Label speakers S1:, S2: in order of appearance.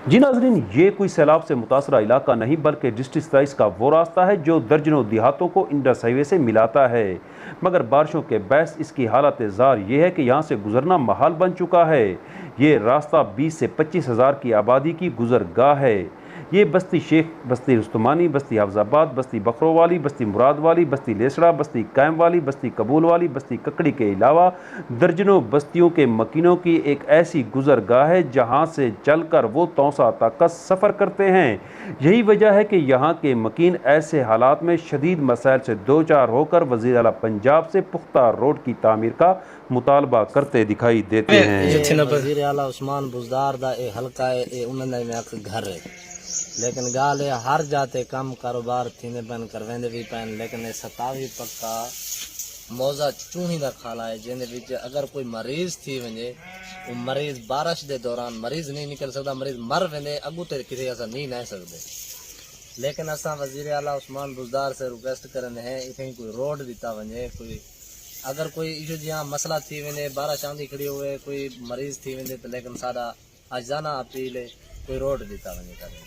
S1: جی ناظرین، یہ کوئی سیلاب سے متاثرہ علاقہ نہیں بلکہ ڈسٹرکٹ 27 کا وہ راستہ ہے جو درجنوں دیہاتوں کو انڈس ہائی وے سے ملاتا ہے، مگر بارشوں کے باعث اس کی حالت زار یہ ہے کہ یہاں سے گزرنا محال بن چکا ہے۔ یہ راستہ 20 سے 25 ہزار کی آبادی کی گزرگاہ ہے۔ یہ بستی شیخ، بستی رستمانی، بستی حافظ آباد، بستی بکرو والی، بستی مراد والی، بستی لیسڑا، بستی قائم والی، بستی قبول والی، بستی ککڑی کے علاوہ درجنوں بستیوں کے مکینوں کی ایک ایسی گزرگاہ ہے جہاں سے چل کر وہ توسا تک کا سفر کرتے ہیں۔ یہی وجہ ہے کہ یہاں کے مکین ایسے حالات میں شدید مسائل سے دوچار ہو کر وزیر اعلیٰ پنجاب سے پختہ روڈ کی تعمیر کا مطالبہ کرتے دکھائی دیتے ہیں۔
S2: وزیر اعلیٰ عثمان بزدار دا اے حلقہ ہے، اے انہوں نے میں گھر ہے، لیکن گال ہے ہر جاتے کم کاروبار تھینے پین کرویندے بھی پین، لیکن یہ 27 پکا موزہ چوہی دا کھالا ہے جن وچ اگر کوئی مریض تھی ونجے وہ مریض بارش دے دوران مریض نہیں نکل سکتا، مریض مر ویندے اگو تے کسی ایسا نہیں لے سکتے۔ لیکن اساں وزیر اعلیٰ عثمان بزدار سے ریکویسٹ کرنے ہیں اتنی کوئی روڈ دیتا ونجے، کوئی اگر کوئی ایشو جہاں مسئلہ تھی ویندے بارش آندھی کھڑی ہوئے کوئی مریض تھی ویندے تو لیکن سارا اجزانہ اپیل ہے کوئی روڈ دیتا ونجے کرے۔